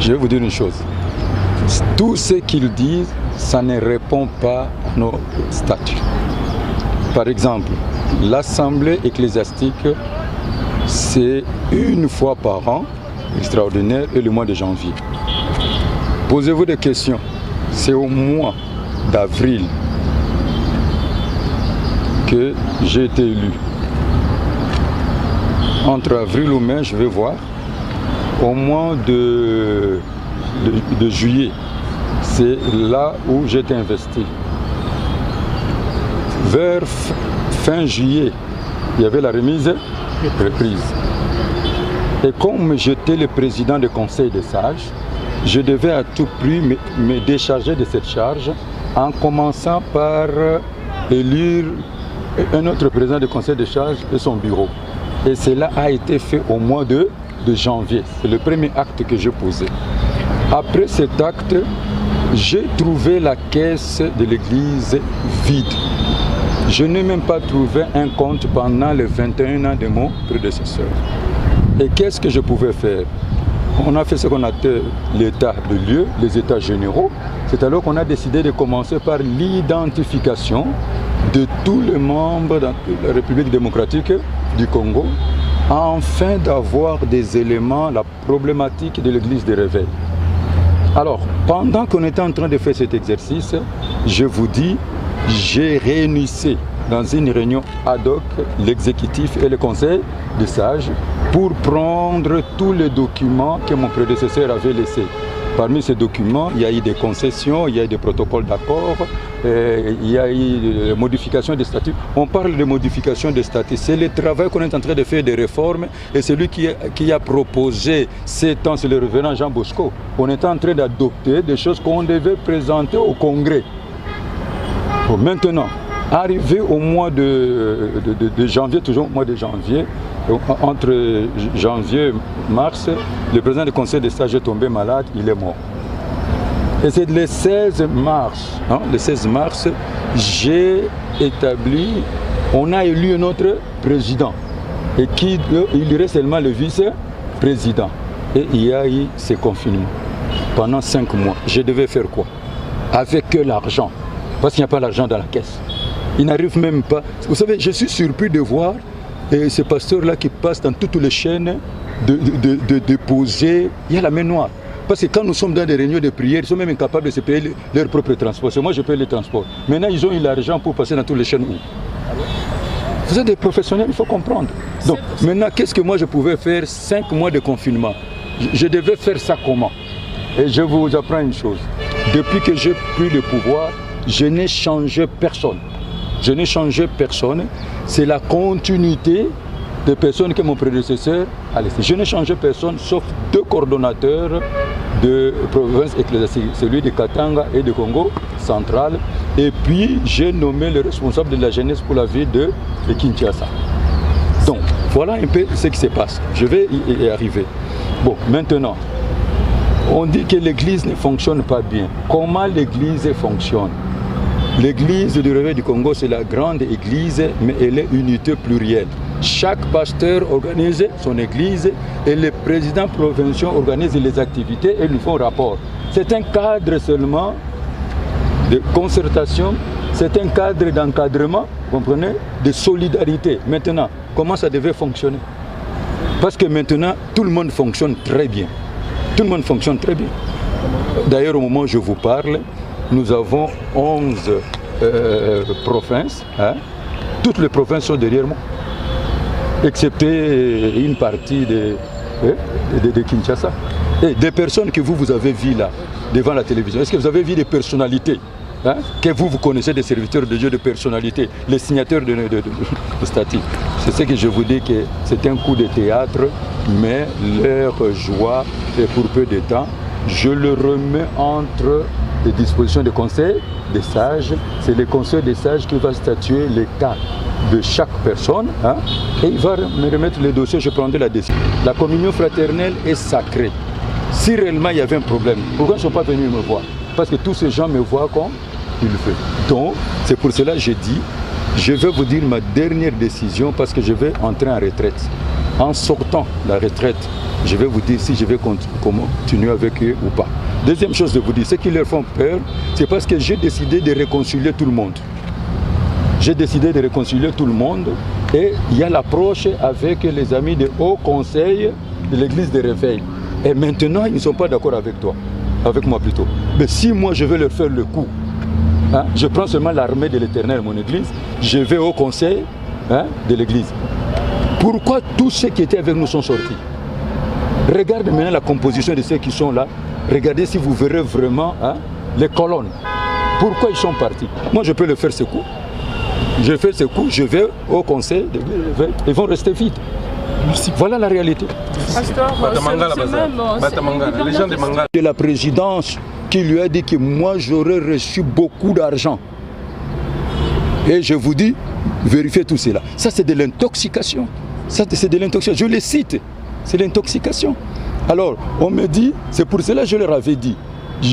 je vais vous dire une chose. Tout ce qu'ils disent, ça ne répond pas à nos statuts. Par exemple, l'Assemblée ecclésiastique, c'est une fois par an, extraordinaire, et le mois de janvier. Posez-vous des questions. C'est au mois d'avril que j'ai été élu. Entre avril ou mai, je vais voir. Au mois de juillet, c'est là où j'ai été investi. Vers fin juillet, il y avait la remise reprise. Et comme j'étais le président du Conseil des sages, je devais à tout prix me décharger de cette charge en commençant par élire un autre président du Conseil des sages et son bureau. Et cela a été fait au mois de janvier. C'est le premier acte que j'ai posé. Après cet acte, j'ai trouvé la caisse de l'église vide. Je n'ai même pas trouvé un compte pendant les 21 ans de mon prédécesseur. Et qu'est-ce que je pouvais faire? On a fait ce qu'on appelle l'état de lieu, les états généraux. C'est alors qu'on a décidé de commencer par l'identification de tous les membres de la République démocratique du Congo, afin d'avoir des éléments, la problématique de l'église de réveil. Alors, pendant qu'on était en train de faire cet exercice, je vous dis, j'ai réunissé dans une réunion ad hoc l'exécutif et le conseil des sages pour prendre tous les documents que mon prédécesseur avait laissés. Parmi ces documents, il y a eu des concessions, il y a eu des protocoles d'accord, il y a eu des modifications des statuts. On parle de modification des statuts. C'est le travail qu'on est en train de faire des réformes et celui qui a proposé ces temps, c'est le révérend Jean Bosco. On est en train d'adopter des choses qu'on devait présenter au Congrès. Bon, maintenant, arrivé au mois de janvier, toujours au mois de janvier, entre janvier et mars, le président du conseil des sages est tombé malade, il est mort. Et c'est le 16 mars, j'ai établi, on a élu un autre président, et il y aurait seulement le vice-président. Et il y a eu ce confinement pendant 5 mois. Je devais faire quoi? Avec que l'argent, parce qu'il n'y a pas l'argent dans la caisse. Il n'arrive même pas. Vous savez, je suis surpris de voir ces pasteurs-là qui passent dans toutes les chaînes de déposer. Il y a la main noire. Parce que quand nous sommes dans des réunions de prière, ils sont même incapables de se payer leur propre transport. C'est moi je paye les transports. Maintenant, ils ont eu l'argent pour passer dans toutes les chaînes où? Vous êtes des professionnels, il faut comprendre. Donc, maintenant, qu'est-ce que moi je pouvais faire 5 mois de confinement? Je devais faire ça comment? Et je vous apprends une chose. Depuis que j'ai pris le pouvoir, je n'ai changé personne. Je n'ai changé personne. C'est la continuité des personnes que mon prédécesseur a laissées. Je n'ai changé personne sauf 2 coordonnateurs de province ecclésiastique, celui de Katanga et de Congo central. Et puis j'ai nommé le responsable de la jeunesse pour la ville de Kinshasa. Donc voilà un peu ce qui se passe. Je vais y arriver. Bon, maintenant, on dit que l'église ne fonctionne pas bien. Comment l'église fonctionne? L'église du Réveil du Congo, c'est la grande église, mais elle est unité plurielle. Chaque pasteur organise son église et les présidents provinciaux organisent les activités et nous font rapport. C'est un cadre seulement de concertation, c'est un cadre d'encadrement, vous comprenez, de solidarité. Maintenant, comment ça devait fonctionner? Parce que maintenant, tout le monde fonctionne très bien. Tout le monde fonctionne très bien. D'ailleurs, au moment où je vous parle, nous avons 11 provinces. Hein? Toutes les provinces sont derrière moi, excepté une partie de Kinshasa. Et des personnes que vous avez vues là, devant la télévision, est-ce que vous avez vu des personnalités hein? Que vous connaissez, des serviteurs de Dieu, de personnalités, les signateurs de statuts? C'est ce que je vous dis, que c'est un coup de théâtre, mais leur joie est pour peu de temps. Je le remets entre les dispositions du conseil des sages. C'est le conseil des sages qui va statuer les cas de chaque personne hein, et il va me remettre le dossier, je prendrai la décision. La communion fraternelle est sacrée. Si réellement il y avait un problème, pourquoi ils ne sont pas venus me voir? Parce que tous ces gens me voient comme il le fait. Donc, c'est pour cela que j'ai dit, je vais vous dire ma dernière décision parce que je vais entrer en retraite. En sortant de la retraite, je vais vous dire si je vais continuer avec eux ou pas. Deuxième chose de vous dire, ce qui leur font peur, c'est parce que j'ai décidé de réconcilier tout le monde. J'ai décidé de réconcilier tout le monde et il y a l'approche avec les amis du Haut Conseil de l'Église de Réveil. Et maintenant, ils ne sont pas d'accord avec toi, avec moi plutôt. Mais si moi je veux leur faire le coup, hein, je prends seulement l'armée de l'Éternel, mon Église, je vais au Conseil de l'Église. Pourquoi tous ceux qui étaient avec nous sont sortis? Regardez maintenant la composition de ceux qui sont là. Regardez si vous verrez vraiment les colonnes. Pourquoi ils sont partis? Moi, je peux le faire ce coup. Je fais ce coup, je vais au conseil, ils vont rester vides. Merci. Voilà la réalité. Pasteur, les gens de Manga. De la présidence qui lui a dit que moi, j'aurais reçu beaucoup d'argent. Et je vous dis, vérifiez tout cela. Ça, c'est de l'intoxication. Ça, c'est de l'intoxication. Je les cite. C'est l'intoxication. Alors, on me dit, c'est pour cela que je leur avais dit,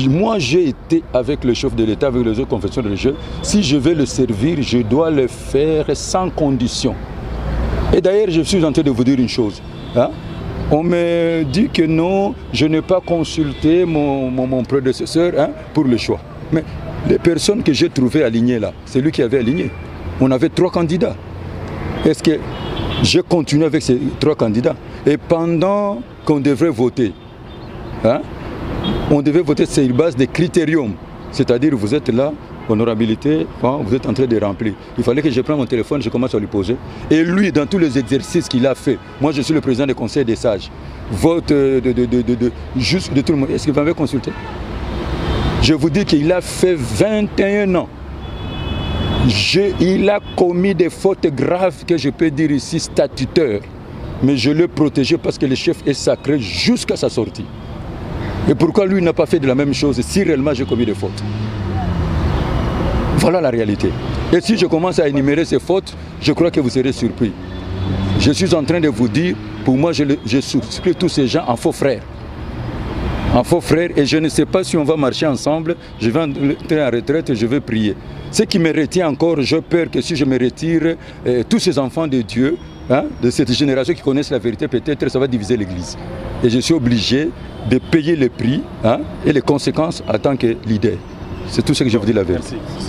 moi j'ai été avec le chef de l'État, avec les autres confessions religieuses, si je vais le servir, je dois le faire sans condition. Et d'ailleurs, je suis en train de vous dire une chose. On me dit que non, je n'ai pas consulté mon prédécesseur pour le choix. Mais les personnes que j'ai trouvées alignées là, c'est lui qui avait aligné. On avait 3 candidats. Est-ce que j'ai continué avec ces 3 candidats? Et pendant qu'on devrait voter, on devait voter sur base des critériums. C'est-à-dire, vous êtes là, honorabilité, vous êtes en train de remplir. Il fallait que je prenne mon téléphone, je commence à lui poser. Et lui, dans tous les exercices qu'il a fait, moi je suis le président du Conseil des sages, vote juste de tout le monde. Est-ce qu'il m'avait consulté? Je vous dis qu'il a fait 21 ans. Il a commis des fautes graves que je peux dire ici statutaires. Mais je l'ai protégé parce que le chef est sacré jusqu'à sa sortie. Et pourquoi lui n'a pas fait de la même chose si réellement j'ai commis des fautes? Voilà la réalité. Et si je commence à énumérer ces fautes, je crois que vous serez surpris. Je suis en train de vous dire, pour moi, je souscris tous ces gens en faux frères. En faux frères, et je ne sais pas si on va marcher ensemble, je vais entrer en retraite et je vais prier. Ce qui me retient encore, j'ai peur que si je me retire, tous ces enfants de Dieu, de cette génération qui connaissent la vérité, peut-être ça va diviser l'Église. Et je suis obligé de payer le prix et les conséquences en tant que leader. C'est tout ce que je vous dis la vérité. Merci.